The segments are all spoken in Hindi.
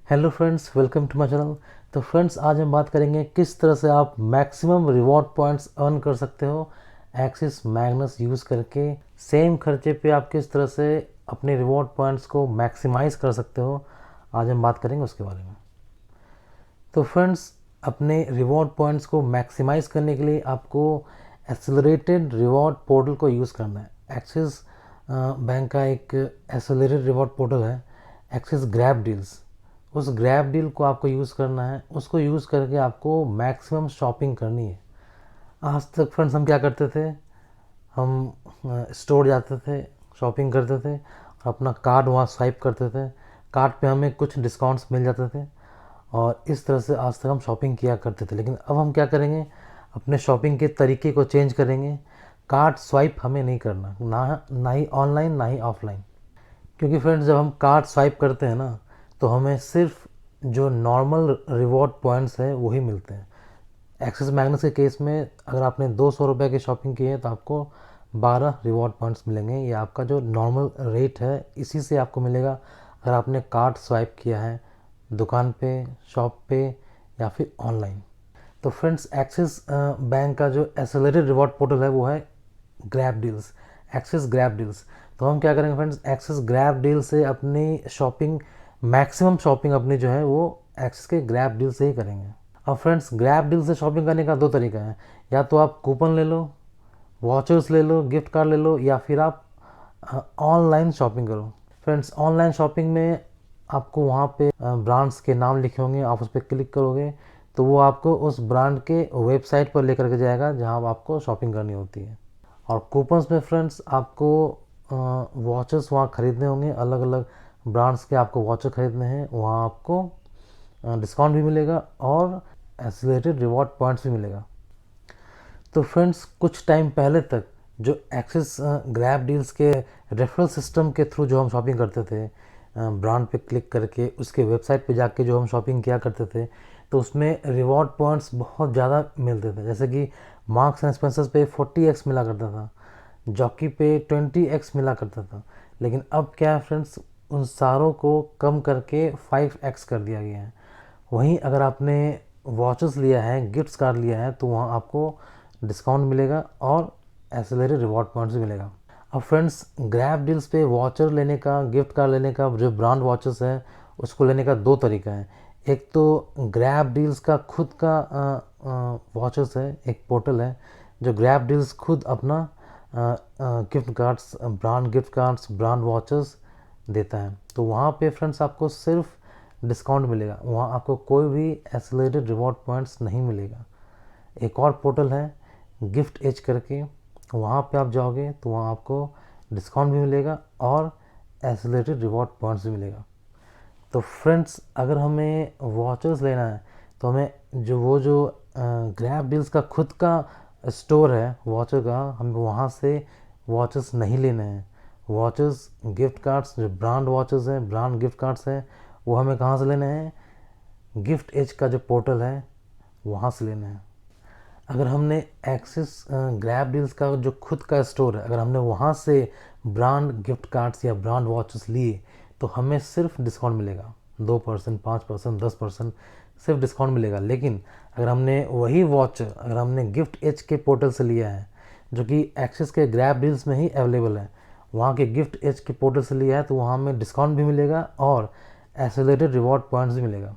Hello friends, welcome to my channel. तो फ्रेंड्स, आज हम बात करेंगे किस तरह से आप मैक्सिमम रिवॉर्ड पॉइंट्स अर्न कर सकते हो एक्सिस मैग्नस यूज़ करके। सेम खर्चे पे आप किस तरह से अपने रिवॉर्ड पॉइंट्स को मैक्सिमाइज कर सकते हो, आज हम बात करेंगे उसके बारे में। तो फ्रेंड्स, अपने रिवॉर्ड पॉइंट्स को मैक्सिमाइज करने के लिए आपको एक्सेलरेटेड रिवॉर्ड पोर्टल को यूज़ करना है। एक्सिस बैंक का एक एक्सेलरेटेड रिवॉर्ड पोर्टल है, एक्सिस ग्रैब डील्स। उस ग्रैब डील को आपको यूज़ करना है, उसको यूज़ करके आपको मैक्सिमम शॉपिंग करनी है। आज तक फ्रेंड्स हम क्या करते थे, हम स्टोर जाते थे, शॉपिंग करते थे और अपना कार्ड वहाँ स्वाइप करते थे। कार्ड पे हमें कुछ डिस्काउंट्स मिल जाते थे और इस तरह से आज तक हम शॉपिंग किया करते थे। लेकिन अब हम क्या करेंगे, अपने शॉपिंग के तरीके को चेंज करेंगे। कार्ड स्वाइप हमें नहीं करना, ना ही ऑनलाइन ना ही ऑफलाइन। क्योंकि फ्रेंड्स, जब हम कार्ड स्वाइप करते हैं ना, तो हमें सिर्फ जो नॉर्मल रिवॉर्ड पॉइंट्स है वही मिलते हैं। एक्सिस मैग्नस के केस में अगर आपने 200 रुपये की शॉपिंग की है तो आपको 12 रिवॉर्ड पॉइंट्स मिलेंगे। ये आपका जो नॉर्मल रेट है इसी से आपको मिलेगा अगर आपने कार्ड स्वाइप किया है दुकान पे, शॉप पे या फिर ऑनलाइन। तो फ्रेंड्स, एक्सिस बैंक का जो एक्सेलरेटेड रिवॉर्ड पोर्टल है वो है grab deals, axis grab deals. तो हम क्या करेंगे फ्रेंड्स, एक्सिस ग्रैब डील से अपनी शॉपिंग, मैक्सिमम शॉपिंग अपनी जो है वो एक्सिस के ग्रैब डील से ही करेंगे। अब फ्रेंड्स, ग्रैब डील से शॉपिंग करने का दो तरीका है। या तो आप कूपन ले लो, वॉचर्स ले लो, गिफ्ट कार्ड ले लो, या फिर आप ऑनलाइन शॉपिंग करो। फ्रेंड्स, ऑनलाइन शॉपिंग में आपको वहाँ पे ब्रांड्स के नाम लिखे होंगे, आप उस पर क्लिक करोगे तो वो आपको उस ब्रांड के वेबसाइट पर लेकर के जाएगा जहाँ आपको शॉपिंग करनी होती है। और कूपन्स में फ्रेंड्स, आपको वॉचेस वहाँ ख़रीदने होंगे, अलग अलग ब्रांड्स के आपको वॉचर ख़रीदने हैं, वहाँ आपको डिस्काउंट भी मिलेगा और एक्सीलरेटेड रिवॉर्ड पॉइंट्स भी मिलेगा। तो फ्रेंड्स, कुछ टाइम पहले तक जो एक्सिस ग्रैब डील्स के रेफरल सिस्टम के थ्रू जो हम शॉपिंग करते थे, ब्रांड पे क्लिक करके उसके वेबसाइट पे जाके जो हम शॉपिंग किया करते थे, तो उसमें रिवॉर्ड पॉइंट्स बहुत ज़्यादा मिलते थे। जैसे कि मार्क्स एंड स्पेंसर्स पे 40x मिला करता था, जॉकी पे 20x मिला करता था। लेकिन अब क्या है फ्रेंड्स, उन सारों को कम करके 5x कर दिया गया है। वहीं अगर आपने वॉचेस लिया है, गिफ्ट्स कार्ड लिया है, तो वहाँ आपको डिस्काउंट मिलेगा और एक्सेलरेटेड रिवॉर्ड पॉइंट्स भी मिलेगा। अब फ्रेंड्स, ग्रैब डील्स पे वॉचर लेने का, गिफ्ट कार्ड लेने का, जो ब्रांड वॉचेस है उसको लेने का दो तरीका है। एक तो ग्रैब डील्स का खुद का वॉचेस है, एक पोर्टल है जो ग्रैब डील्स खुद अपना gift cards, brand gift cards, brand watches देता है। तो वहाँ पे फ्रेंड्स आपको सिर्फ डिस्काउंट मिलेगा, वहाँ आपको कोई भी एक्सेलरेटेड रिवॉर्ड पॉइंट्स नहीं मिलेगा। एक और पोर्टल है गिफ्ट एज करके, वहाँ पे आप जाओगे तो वहाँ आपको डिस्काउंट भी मिलेगा और एक्सेलरेटेड रिवॉर्ड पॉइंट्स भी मिलेगा। तो फ्रेंड्स, अगर हमें वॉचेस लेना है तो हमें जो ग्रैब डील्स का खुद का स्टोर है वॉचर का, हमें वहाँ से वॉचेस नहीं लेने हैं। वॉचेस, गिफ्ट कार्ड्स, जो ब्रांड वॉचेस हैं, ब्रांड गिफ्ट कार्ड्स हैं, वो हमें कहाँ से लेने हैं, गिफ्ट एज का जो पोर्टल है वहाँ से लेने हैं। अगर हमने एक्सिस ग्रैब डील्स का जो खुद का स्टोर है, अगर हमने वहाँ से ब्रांड गिफ्ट कार्ड्स या ब्रांड वॉचेस लिए तो हमें सिर्फ डिस्काउंट मिलेगा, 2%, 5%, 10% सिर्फ डिस्काउंट मिलेगा। लेकिन अगर हमने वही वॉच, अगर हमने गिफ्ट एज के पोर्टल से लिया है जो कि एक्सिस के ग्रैब डील्स में ही अवेलेबल है, वहाँ के गिफ्ट एज के पोर्टल से लिया है, तो वहाँ हमें डिस्काउंट भी मिलेगा और एक्सेलरेटेड रिवॉर्ड पॉइंट्स भी मिलेगा।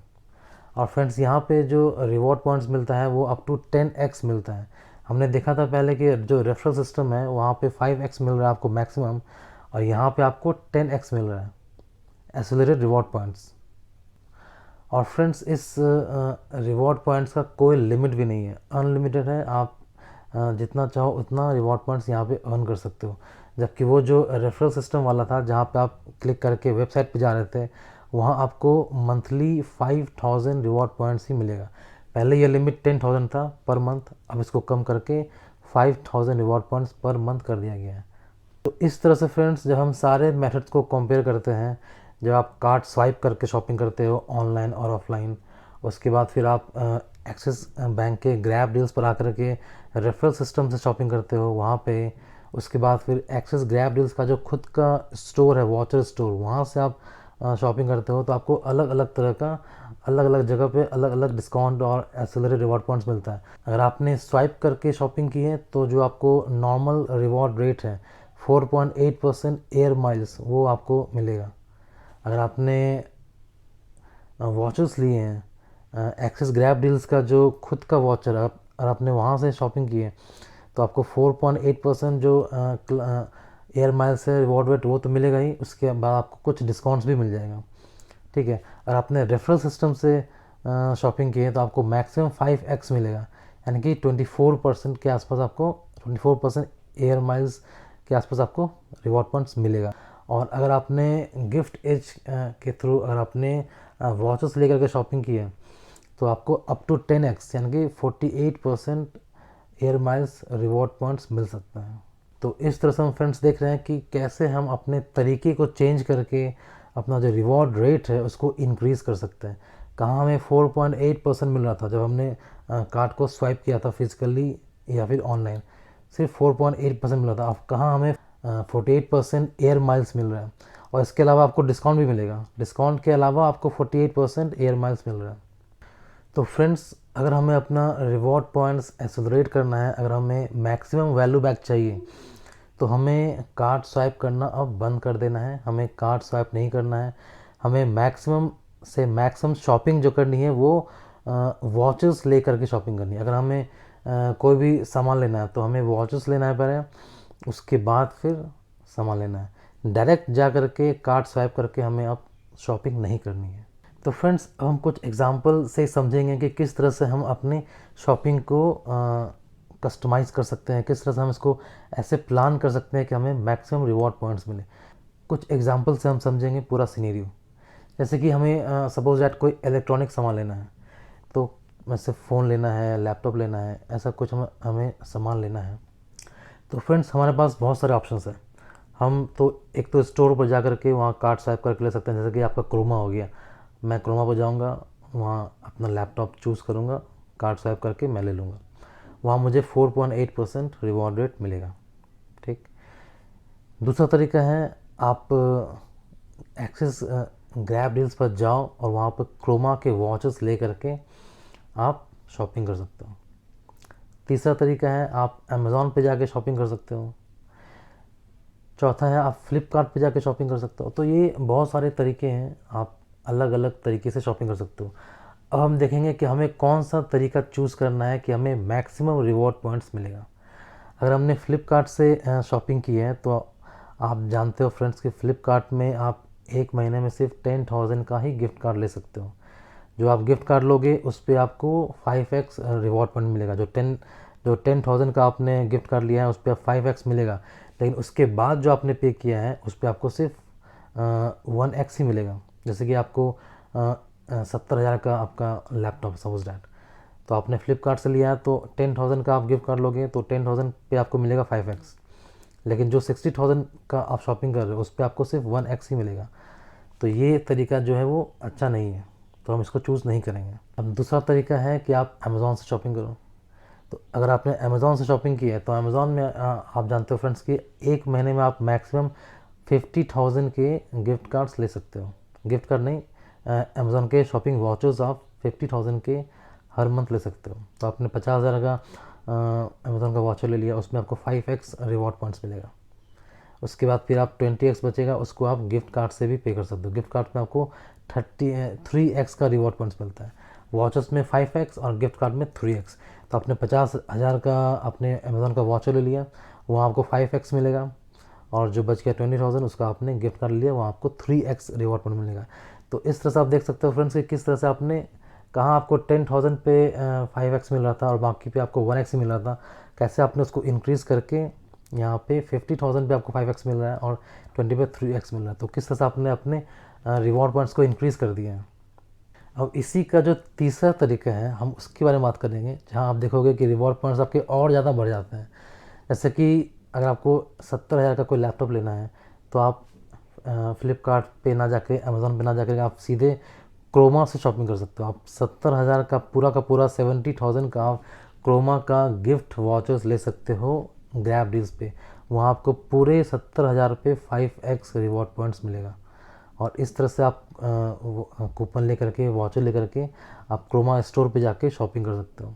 और फ्रेंड्स, यहाँ पे जो रिवॉर्ड पॉइंट्स मिलता है वो अप टू 10x मिलता है। हमने देखा था पहले कि जो रेफरल सिस्टम है वहाँ पे 5x मिल रहा है आपको मैक्सिमम, और यहाँ पे आपको 10x मिल रहा है एक्सेलरेटेड रिवॉर्ड पॉइंट्स। और फ्रेंड्स, इस रिवॉर्ड पॉइंट्स का कोई लिमिट भी नहीं है, अनलिमिटेड है। आप जितना चाहो उतना रिवॉर्ड पॉइंट्स यहाँ पे अर्न कर सकते हो। जबकि वो जो रेफरल सिस्टम वाला था जहाँ पे आप क्लिक करके वेबसाइट पे जा रहे थे, वहाँ आपको मंथली 5000 रिवॉर्ड पॉइंट्स ही मिलेगा। पहले ये लिमिट 10,000 था पर मंथ, अब इसको कम करके 5000 रिवॉर्ड पॉइंट्स पर मंथ कर दिया गया है। तो इस तरह से फ्रेंड्स, जब हम सारे मेथड्स को कंपेयर करते हैं, जब आप कार्ड स्वाइप करके शॉपिंग करते हो ऑनलाइन और ऑफलाइन, उसके बाद फिर आप एक्सिस बैंक के ग्रैब डील्स पर आकर के रेफरल सिस्टम से शॉपिंग करते हो वहाँ पे, उसके बाद फिर एक्सिस ग्रैब डील्स का जो खुद का स्टोर है, वॉचर स्टोर, वहाँ से आप शॉपिंग करते हो तो आपको अलग अलग तरह का अलग अलग जगह पे अलग अलग डिस्काउंट और एक्सेलरेटेड रिवॉर्ड पॉइंट्स मिलता है। अगर आपने स्वाइप करके शॉपिंग की है तो जो आपको नॉर्मल रिवॉर्ड रेट है 4.8% एयर माइल्स वो आपको मिलेगा। अगर आपने वॉचेस लिए हैं एक्सिस ग्रैब डील्स का जो खुद का वॉचर है और आपने वहाँ से शॉपिंग की है तो आपको 4.8% जो एयर माइल्स से रिवॉर्ड रेट वो तो मिलेगा ही, उसके बाद आपको कुछ डिस्काउंट्स भी मिल जाएगा। ठीक है, अगर आपने रेफरल सिस्टम से शॉपिंग की है तो आपको मैक्सिमम 5x मिलेगा, यानी कि 24% के आसपास आपको 24% एयर माइल्स के आसपास आपको रिवॉर्ड पॉइंट्स मिलेगा। और अगर आपने गिफ्ट एज के थ्रू अगर आपने वॉचेस लेकर के शॉपिंग की है तो आपको अप टू 10x यानी कि 48% एयर माइल्स रिवॉर्ड पॉइंट्स मिल सकता है। तो इस तरह से हम फ्रेंड्स देख रहे हैं कि कैसे हम अपने तरीके को चेंज करके अपना जो रिवॉर्ड रेट है उसको इंक्रीज़ कर सकते हैं। कहाँ हमें 4.8% मिल रहा था जब हमने कार्ड को स्वाइप किया था फिजिकली या फिर ऑनलाइन, सिर्फ 4.8% मिल रहा था। अब कहाँ हमें 48% एयर माइल्स मिल रहा है और इसके अलावा आपको डिस्काउंट भी मिलेगा। डिस्काउंट के अलावा आपको 48% एयर माइल्स मिल रहा है। तो फ्रेंड्स, अगर हमें अपना रिवॉर्ड पॉइंट्स एक्सेलरेट करना है, अगर हमें मैक्सिमम वैल्यू बैक चाहिए तो हमें कार्ड स्वाइप करना अब बंद कर देना है। हमें कार्ड स्वाइप नहीं करना है, हमें मैक्सिमम से मैक्सिमम शॉपिंग जो करनी है वो वॉचेस ले करके शॉपिंग करनी है। अगर हमें कोई भी सामान लेना है तो हमें वॉचेस लेना है पहले, उसके बाद फिर सामान लेना है। डायरेक्ट जा करके कार्ड स्वाइप करके हमें अब शॉपिंग नहीं करनी है। तो फ्रेंड्स, अब हम कुछ एग्जांपल से समझेंगे कि किस तरह से हम अपनी शॉपिंग को कस्टमाइज़ कर सकते हैं, किस तरह से हम इसको ऐसे प्लान कर सकते हैं कि हमें मैक्सिमम रिवॉर्ड पॉइंट्स मिले। कुछ एग्जांपल से हम समझेंगे पूरा सिनेरियो। जैसे कि हमें सपोज दैट कोई इलेक्ट्रॉनिक सामान लेना है, तो वैसे फ़ोन लेना है, लैपटॉप लेना है, ऐसा कुछ हमें सामान लेना है। तो फ्रेंड्स, हमारे पास बहुत सारे ऑप्शंस हैं। हम तो एक तो स्टोर पर जा कर के वहाँ कार्ड स्वाइप करके ले सकते हैं। जैसे कि आपका क्रोमा हो गया, मैं क्रोमा पर जाऊँगा, वहाँ अपना लैपटॉप चूज़ करूँगा, कार्ड स्वाइप करके मैं ले लूँगा, वहाँ मुझे 4.8% रिवॉर्ड रेट मिलेगा। ठीक। दूसरा तरीका है, आप एक्सिस ग्रैब डील्स पर जाओ और वहाँ पर क्रोमा के वॉचेस ले करके आप शॉपिंग कर सकते हो। तीसरा तरीका है, आप अमेज़ॉन पे जाके शॉपिंग कर सकते हो। चौथा है, आप फ्लिपकार्ट पे जाके शॉपिंग कर सकते हो। तो ये बहुत सारे तरीके हैं, आप अलग अलग तरीके से शॉपिंग कर सकते हो। अब हम देखेंगे कि हमें कौन सा तरीका चूज़ करना है कि हमें मैक्सिमम रिवॉर्ड पॉइंट्स मिलेगा। अगर हमने फ़्लिपकार्ट से शॉपिंग की है तो आप जानते हो फ्रेंड्स कि फ़्लिपकार्ट में आप एक महीने में सिर्फ 10,000 का ही गिफ्ट कार्ड ले सकते हो। जो आप गिफ्ट कार्ड लोगे उस पर आपको 5x रिवॉर्ड पॉइंट मिलेगा। जो 10,000 का आपने गिफ्ट कार्ड लिया है उस पर 5x मिलेगा, लेकिन उसके बाद जो आपने पे किया है उस पर आपको सिर्फ 1x ही मिलेगा। जैसे कि आपको 70,000 का आपका लैपटॉप सपोज डैट, तो आपने फ्लिपकार्ट से लिया है तो 10,000 का आप गिफ्ट कार्ड लोगे तो 10,000 पे आपको मिलेगा 5x, लेकिन जो 60,000 का आप शॉपिंग कर रहे हो उस पर आपको सिर्फ 1x ही मिलेगा। तो ये तरीका जो है वो अच्छा नहीं है, तो हम इसको चूज़ नहीं करेंगे। अब दूसरा तरीका है कि आप अमेज़ॉन से शॉपिंग करो। तो अगर आपने अमेज़ॉन से शॉपिंग की है तो अमेज़ॉन में आप जानते हो फ्रेंड्स कि एक महीने में आप मैक्सिमम 50,000 के गिफ्ट कार्ड्स ले सकते हो। गिफ्ट कार्ड नहीं, अमेज़ॉन के शॉपिंग वाउचर्स आप 50,000 के हर मंथ ले सकते हो। तो आपने 50,000 का अमेज़ॉन का वाउचर ले लिया, उसमें आपको 5x रिवॉर्ड पॉइंट्स मिलेगा। उसके बाद फिर आप 20x बचेगा, उसको आप गिफ्ट कार्ड से भी पे कर सकते हो। गिफ्ट कार्ड में आपको 3x का रिवॉर्ड पॉइंट्स मिलता है, वॉचर्स में 5x और गिफ्ट कार्ड में 3x। तो आपने 50,000 का आपने अमेज़ॉन का वॉचर ले लिया, वहाँ आपको 5x मिलेगा, और जो बच गया 20,000 उसका आपने गिफ्ट कार्ड लिया, वहाँ आपको 3x रिवॉर्ड पॉइंट मिलेगा। तो इस तरह से आप देख सकते हो फ्रेंड्स कि किस तरह से आपने कहाँ आपको 10,000 पे 5x मिल रहा था और बाकी पे आपको 1x ही मिल रहा था, कैसे आपने उसको इंक्रीज़ करके यहाँ पे 50,000 पे आपको 5x मिल रहा है और 20 पे 3x मिल रहा है। तो किस तरह से आपने अपने रिवॉर्ड पॉइंट्स को इंक्रीज़ कर दिया है। अब इसी का जो तीसरा तरीका है हम उसके बारे में बात करेंगे, जहाँ आप देखोगे कि रिवॉर्ड पॉइंट्स आपके और ज़्यादा बढ़ जाते हैं। जैसे कि अगर आपको 70,000 का कोई लैपटॉप लेना है तो आप फ्लिपकार्ट पे ना जाके, अमेज़ॉन पे ना जाकर आप सीधे क्रोमा से शॉपिंग कर सकते हो। आप 70,000 का पूरा 70,000 का आप क्रोमा का गिफ्ट वाउचर्स ले सकते हो ग्रैब डील्स पे। वहाँ आपको पूरे 70,000 पे 5x रिवॉर्ड पॉइंट्स मिलेगा। और इस तरह से आप कूपन लेकर के, वाउचर लेकर के आप क्रोमा स्टोर पे जाके शॉपिंग कर सकते हो।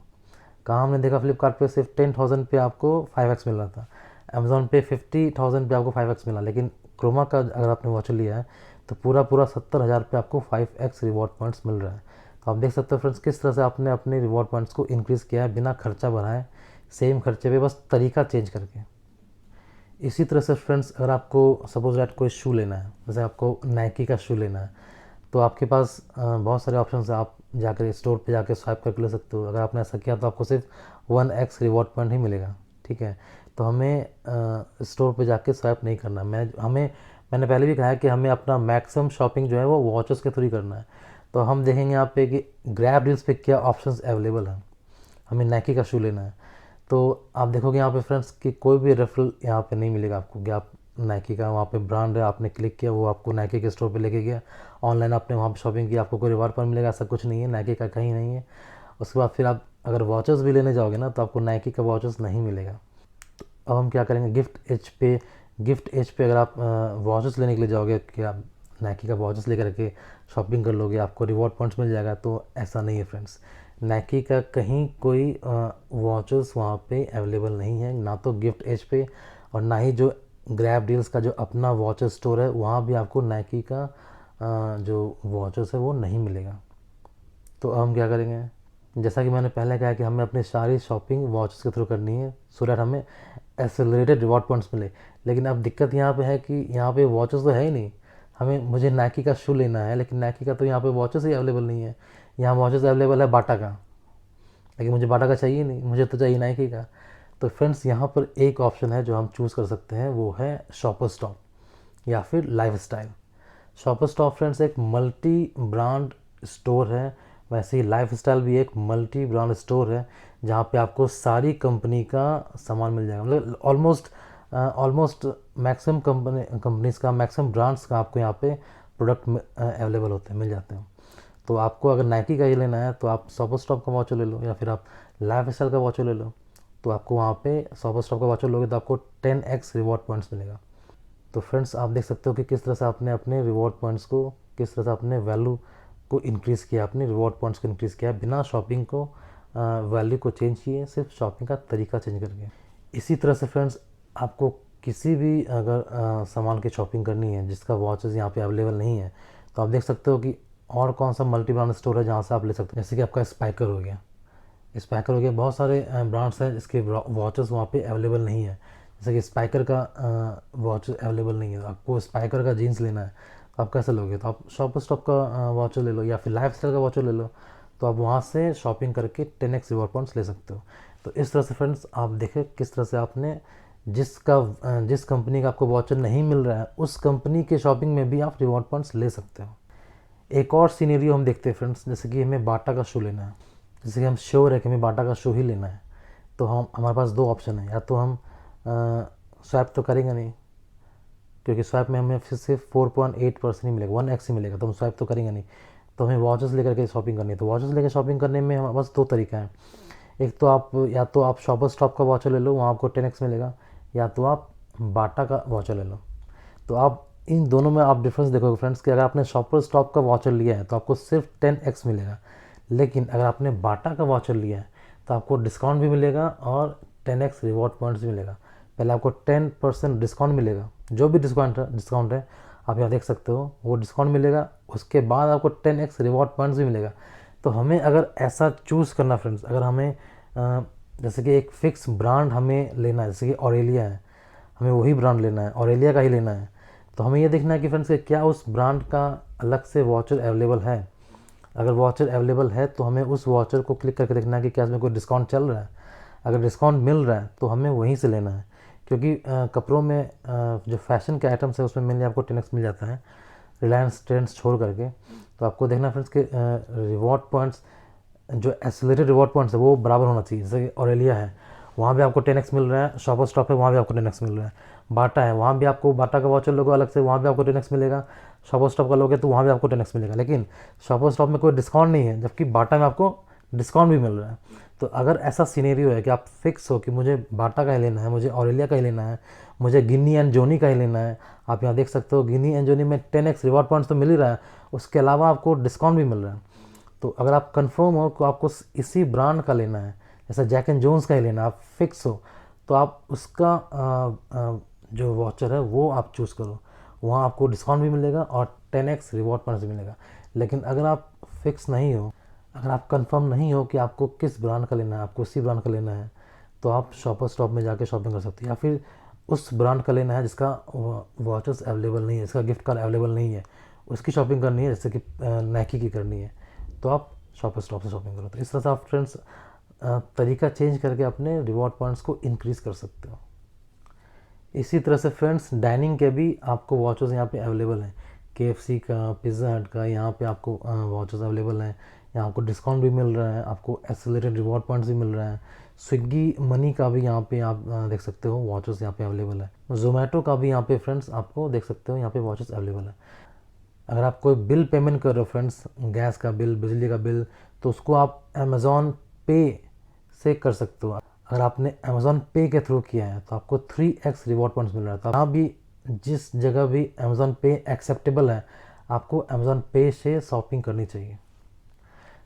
कहाँ हमने देखा, फ्लिपकार्ट पे सिर्फ 10,000 पे आपको 5x मिल रहा था, अमेज़ॉन पे 50,000 पे आपको 5x मिला, लेकिन क्रोमा का अगर आपने वाउचर लिया है तो पूरा 70,000 पे आपको 5x रिवॉर्ड पॉइंट्स मिल रहा है। तो आप देख सकते हो फ्रेंड्स किस तरह से आपने अपने रिवॉर्ड पॉइंट्स को इंक्रीज़ किया है बिना खर्चा बढ़ाए, सेम खर्चे पे बस तरीका चेंज करके। इसी तरह से फ्रेंड्स अगर आपको सपोज दैट कोई शू लेना है, जैसे आपको नाइकी का शू लेना है, तो आपके पास बहुत सारे ऑप्शन है, आप जाकर स्टोर पे जाकर स्वाइप करके ले सकते हो। अगर आपने ऐसा किया तो आपको सिर्फ 1x रिवॉर्ड पॉइंट ही मिलेगा, ठीक है। तो हमें स्टोर पे जाके स्वाइप नहीं करना। मैंने पहले भी कहा है कि हमें अपना मैक्सिमम शॉपिंग जो है वो वॉचेस के थ्रू ही करना है। तो हम देखेंगे यहाँ पे कि ग्रैब डील्स पे क्या ऑप्शंस अवेलेबल हैं। हमें नाइकी का शू लेना है तो आप देखोगे यहाँ पे फ्रेंड्स कि कोई भी रेफरल यहाँ पे नहीं मिलेगा आपको, कि आप नाइकी का वहाँ पे ब्रांड है, आपने क्लिक किया, वो आपको नाइकी के स्टोर पे लेके गया, ऑनलाइन आपने वहाँ पे शॉपिंग की, आपको कोई रिवार्ड पॉइंट मिलेगा, ऐसा कुछ नहीं है, नाइकी का कहीं नहीं है। उसके बाद फिर आप अगर वॉचेस भी लेने जाओगे ना तो आपको नाइकी का वॉचेस नहीं मिलेगा। तो अब हम क्या करेंगे, गिफ्ट एज पे अगर आप वॉचेस लेने के लिए जाओगे कि आप नाइकी का वॉचेस लेकर के शॉपिंग कर लोगे, आपको रिवॉर्ड पॉइंट्स मिल जाएगा, तो ऐसा नहीं है फ्रेंड्स। नाइकी का कहीं कोई वॉचेस वहाँ पे अवेलेबल नहीं है, ना तो गिफ्ट एज पे और ना ही जो ग्रैब डील्स का जो अपना वॉचेस स्टोर है वहाँ भी आपको नाइकी का जो वॉचेस है वो नहीं मिलेगा। तो अब हम क्या करेंगे, जैसा कि मैंने पहले कहा कि हमें अपनी सारी शॉपिंग वॉचेस के थ्रू करनी है सो दैट हमें एक्सेलरेटेड रिवॉर्ड पॉइंट्स मिले। लेकिन अब दिक्कत यहाँ पे है कि यहाँ पे वॉचेस तो है ही नहीं। मुझे नाइकी का शू लेना है, लेकिन नाइकी का तो यहाँ पे वॉचेस ही अवेलेबल नहीं है। यहाँ वॉचेस अवेलेबल है बाटा का, लेकिन मुझे बाटा का चाहिए नहीं, मुझे तो चाहिए नाइकी का। तो फ्रेंड्स यहाँ पर एक ऑप्शन है जो हम चूज़ कर सकते हैं, वो है शॉपर स्टॉप या फिर life style. Shopper stop friends एक मल्टी ब्रांड स्टोर है, वैसे ही लाइफ स्टाइल भी एक मल्टी ब्रांड स्टोर है जहाँ पे आपको सारी कंपनी का सामान मिल जाएगा। मतलब ऑलमोस्ट मैक्सिमम कंपनीज़ का, मैक्सिमम ब्रांड्स का आपको यहाँ पे प्रोडक्ट अवेलेबल होते हैं, मिल जाते हैं। तो आपको अगर नाइकी का ही लेना है तो आप शॉपर स्टॉप का वॉचर ले लो, या फिर आप लाइफ स्टाइल का वॉचर ले लो। तो आपको वहाँ पे शॉपर स्टॉप का वॉचर लोगे तो आपको 10x रिवॉर्ड पॉइंट्स मिलेगा। तो फ्रेंड्स आप देख सकते हो कि किस तरह से आपने अपने रिवॉर्ड पॉइंट्स को, किस तरह से अपने वैल्यू को इंक्रीज़ किया, अपने रिवॉर्ड पॉइंट्स को इंक्रीज़ किया बिना शॉपिंग को वैल्यू को चेंज किए, सिर्फ शॉपिंग का तरीका चेंज करके। इसी तरह से फ्रेंड्स आपको किसी भी अगर सामान की शॉपिंग करनी है जिसका वॉचेस यहाँ पे अवेलेबल नहीं है, तो आप देख सकते हो कि और कौन सा मल्टी ब्रांड स्टोर है जहाँ से आप ले सकते हैं। जैसे कि आपका स्पाइकर हो गया, बहुत सारे ब्रांड्स हैं जिसके वॉचेस वहाँ पे अवेलेबल नहीं है। जैसे कि स्पाइकर का वॉच अवेलेबल नहीं है, आपको स्पाइकर का जीन्स लेना है तो आप कैसे लोगे, तो आप शॉपर स्टॉप का वॉचर ले लो या फिर लाइफ स्टाइल का वॉचर ले लो। तो आप वहाँ से शॉपिंग करके 10x रिवॉर्ड पॉइंट्स ले सकते हो। तो इस तरह से फ्रेंड्स आप देखें किस तरह से आपने जिस कंपनी का आपको वॉचर नहीं मिल रहा है उस कंपनी के शॉपिंग में भी आप रिवॉर्ड पॉइंट्स ले सकते हो। एक और सीनेरियो हम देखते हैं फ्रेंड्स, जैसे कि हमें बाटा का शू लेना है, जैसे कि हम श्योर है कि हमें बाटा का शू ही लेना है, तो हमारे पास दो ऑप्शन है, या तो हम स्वैप तो करेंगे नहीं, क्योंकि स्वैप में हमें फिर सिर्फ 4.8% ही मिलेगा, 1x ही मिलेगा, तो हम स्वैप तो करेंगे नहीं। तो हमें वॉचेस लेकर के शॉपिंग करनी है। तो वॉचेस लेकर शॉपिंग करने में हमारे पास दो तरीका है। एक तो आप या तो आप शॉपर स्टॉप का वॉचर ले लो, वहाँ आपको 10x मिलेगा, या तो आप बाटा का वॉचर ले लो। तो आप इन दोनों में आप डिफरेंस देखोगे फ्रेंड्स कि अगर आपने शॉपर स्टॉप का वॉचर लिया है तो आपको सिर्फ 10x मिलेगा, लेकिन अगर आपने बाटा का वॉचर लिया है तो आपको डिस्काउंट भी मिलेगा और 10x रिवॉर्ड पॉइंट्स भी मिलेगा। पहले आपको 10% डिस्काउंट मिलेगा, जो भी डिस्काउंट है आप यहाँ देख सकते हो, वो डिस्काउंट मिलेगा। उसके बाद आपको 10x रिवॉर्ड पॉइंट्स भी मिलेगा। तो हमें अगर ऐसा चूज़ करना फ्रेंड्स, अगर हमें जैसे कि एक फ़िक्स ब्रांड हमें लेना है, जैसे कि ऑरेलिया है, हमें वही ब्रांड लेना है, ऑरेलिया का ही लेना है, तो हमें ये देखना है कि फ्रेंड्स क्या उस ब्रांड का अलग से वॉचर अवेलेबल है। अगर वॉचर अवेलेबल है तो हमें उस वॉचर को क्लिक करके देखना है कि क्या इसमें कोई डिस्काउंट चल रहा है। अगर डिस्काउंट मिल रहा है तो हमें वहीं से लेना है, क्योंकि कपड़ों में जो फैशन के आइटम्स है उसमें मेनली आपको 10x मिल जाता है, रिलायंस ट्रेंड्स छोड़ करके। तो आपको देखना फ्रेंड्स के रिवॉर्ड पॉइंट्स, जो एक्सेलरेटेड रिवॉर्ड पॉइंट्स है वो बराबर होना चाहिए। जैसे कि ऑरेलिया है, वहाँ भी आपको 10x मिल रहा है, शॉपर स्टॉप है, वहाँ भी आपको 10x मिल रहा है। बाटा है, वहाँ भी आपको बाटा का वॉचर लोगे अलग से, वहाँ भी आपको 10x मिलेगा। शॉपर स्टॉप का लोगे तो वहाँ भी आपको 10x मिलेगा, लेकिन शॉपर स्टॉप में कोई डिस्काउंट नहीं है, जबकि बाटा में आपको डिस्काउंट भी मिल रहा है। तो अगर ऐसा सीनेरियो है कि आप फिक्स हो कि मुझे बाटा का ही लेना है, मुझे ऑरेलिया का ही लेना है, मुझे गिनी एंड जोनी का ही लेना है। आप यहाँ देख सकते हो गिनी एंड जोनी में 10x रिवॉर्ड पॉइंट्स तो मिल ही रहा है, उसके अलावा आपको डिस्काउंट भी मिल रहा है। तो अगर आप कंफर्म हो कि आपको इसी ब्रांड का लेना है, जैसे जैक एंड जोन्स का ही लेना है, आप फिक्स हो, तो आप उसका जो वॉचर है वो आप चूज़ करो। वहाँ आपको डिस्काउंट भी मिलेगा और 10x रिवॉर्ड पॉइंट्स भी मिलेगा। लेकिन अगर आप फिक्स नहीं हो, अगर आप कंफर्म नहीं हो कि आपको किस ब्रांड का लेना है, आपको उसी ब्रांड का लेना है, तो आप शॉपर स्टॉप में जाके शॉपिंग कर सकते हो। या फिर उस ब्रांड का लेना है जिसका वॉचेस अवेलेबल नहीं है, जिसका गिफ्ट कार्ड अवेलेबल नहीं है, उसकी शॉपिंग करनी है, जैसे कि नाइकी की करनी है, तो आप शॉपर स्टॉप से शॉपिंग करो। तो इस तरह से आप फ्रेंड्स तरीका चेंज करके अपने रिवॉर्ड पॉइंट्स को इंक्रीज़ कर सकते हो। इसी तरह से फ्रेंड्स डाइनिंग के भी आपको वॉचेस यहाँ पे अवेलेबल हैं। KFC का, पिज़्ज़ा हट का, यहाँ पे आपको वॉचेस अवेलेबल हैं। यहाँ आपको डिस्काउंट भी मिल रहा है, आपको एक्सेलरेटेड रिवॉर्ड पॉइंट्स भी मिल रहा है। स्विगी मनी का भी यहाँ पे आप देख सकते हो वॉचेस यहाँ पे अवेलेबल है। जोमेटो का भी यहाँ पे फ्रेंड्स आपको देख सकते हो यहाँ पे वॉचेस अवेलेबल है। अगर आप कोई बिल पेमेंट कर रहे हो फ्रेंड्स, गैस का बिल, बिजली का बिल, तो उसको आप अमेज़ॉन पे से कर सकते हो। अगर आपने अमेज़ॉन पे के थ्रू किया है तो आपको 3x रिवॉर्ड पॉइंट्स मिल रहा है। तो यहाँ भी जिस जगह भी अमेज़ॉन पे एक्सेप्टेबल है, आपको अमेज़ॉन पे से शॉपिंग करनी चाहिए।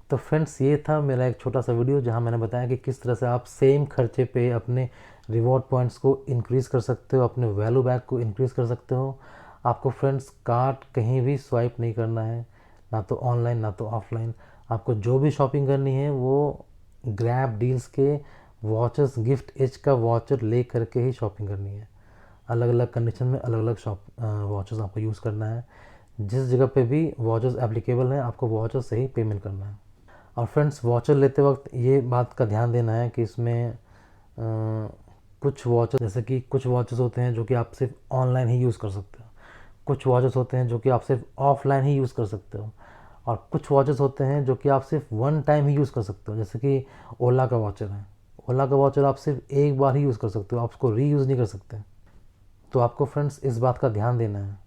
तो फ्रेंड्स ये था मेरा एक छोटा सा वीडियो जहाँ मैंने बताया कि किस तरह से आप सेम खर्चे पे अपने रिवॉर्ड पॉइंट्स को इंक्रीज़ कर सकते हो, अपने वैल्यू बैक को इंक्रीज़ कर सकते हो। आपको फ्रेंड्स कार्ड कहीं भी स्वाइप नहीं करना है, ना तो ऑनलाइन ना तो ऑफलाइन। आपको जो भी शॉपिंग करनी है वो ग्रैब डील्स के वॉचेस गिफ्ट एज का वॉचर ले करके ही शॉपिंग करनी है। अलग अलग कंडीशन में अलग अलग वॉचेस आपको यूज़ करना है। जिस जगह पे भी वॉचेस एप्लीकेबल हैं आपको वॉचर से ही पेमेंट करना है। और फ्रेंड्स वॉचर लेते वक्त ये बात का ध्यान देना है कि इसमें कुछ वॉचेस, जैसे कि कुछ वॉचेस होते हैं जो कि आप सिर्फ ऑनलाइन ही यूज़ कर सकते हो, कुछ वॉचेस होते हैं जो कि आप सिर्फ ऑफलाइन ही यूज़ कर सकते हो, और कुछ वॉचेस होते हैं जो कि आप सिर्फ वन टाइम ही यूज़ कर सकते हो। जैसे कि ओला का वॉचर है, ओला का वॉचर आप सिर्फ एक बार ही यूज़ कर सकते हो, आप उसको रीयूज़ नहीं कर सकते। तो आपको फ्रेंड्स इस बात का ध्यान देना है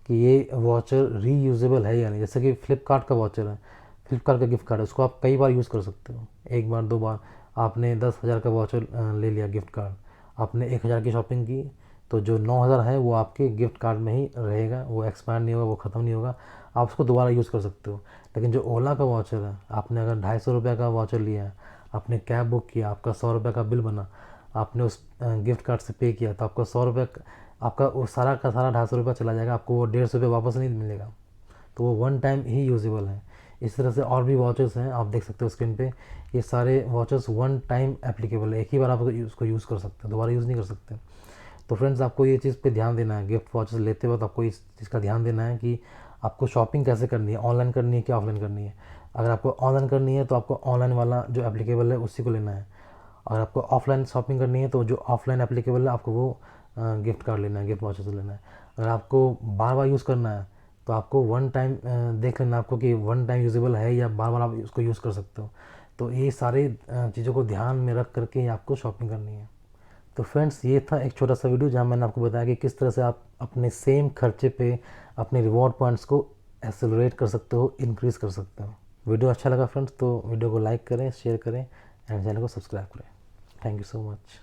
कि ये वॉचर रीयूजेबल है या नहीं। जैसे कि फ्लिपकार्ट का वॉचर है, फ्लिपकार्ट का गिफ्ट कार्ड है, उसको आप कई बार यूज़ कर सकते हो, एक बार दो बार। आपने 10,000 का वॉचर ले लिया गिफ्ट कार्ड, आपने 1,000 की शॉपिंग की, तो जो 9,000 है वो आपके गिफ्ट कार्ड में ही रहेगा, वो एक्सपायर नहीं होगा, वो ख़त्म नहीं होगा, आप उसको दोबारा यूज़ कर सकते हो। लेकिन जो ओला का वॉचर है, आपने अगर 250 रुपये का वॉचर लिया है, आपने कैब बुक किया, आपका 100 रुपये का बिल बना, आपने उस गिफ्ट कार्ड से पे किया, तो आपका 100 रुपये, आपका वो सारा का सारा 250 रुपये चला जाएगा, आपको वो 150 रुपये वापस नहीं मिलेगा। तो वो वन टाइम ही यूजेबल है। इस तरह से और भी वॉचेस हैं, आप देख सकते हो स्क्रीन पे, ये सारे वॉचेस वन टाइम एप्लीकेबल है, एक ही बार आप उसको यूज़ कर सकते हैं, दोबारा यूज़ नहीं कर सकते। तो फ्रेंड्स आपको ये चीज़ पे ध्यान देना है, गिफ्ट वॉचेस लेते वक्त आपको इस चीज़ का ध्यान देना है कि आपको शॉपिंग कैसे करनी है, ऑनलाइन करनी है कि ऑफलाइन करनी है। अगर आपको ऑनलाइन करनी है तो आपको ऑनलाइन वाला जो एप्लीकेबल है उसी को लेना है। अगर आपको ऑफलाइन शॉपिंग करनी है तो जो ऑफलाइन एप्लीकेबल है आपको वो गिफ्ट कार्ड लेना है, गिफ्ट वाउचर लेना है। अगर आपको बार बार यूज़ करना है तो आपको वन टाइम देख लेना आपको कि वन टाइम यूजेबल है या बार बार आप उसको यूज़ कर सकते हो। तो ये सारे चीज़ों को ध्यान में रख करके ही आपको शॉपिंग करनी है। तो फ्रेंड्स ये था एक छोटा सा वीडियो जहाँ मैंने आपको बताया कि किस तरह से आप अपने सेम खर्चे पे अपने रिवॉर्ड पॉइंट्स को एक्सेलरेट कर सकते हो, इंक्रीज़ कर सकते हो। वीडियो अच्छा लगा फ्रेंड्स तो वीडियो को लाइक करें, शेयर करें एंड चैनल को सब्सक्राइब करें। Thank you so much.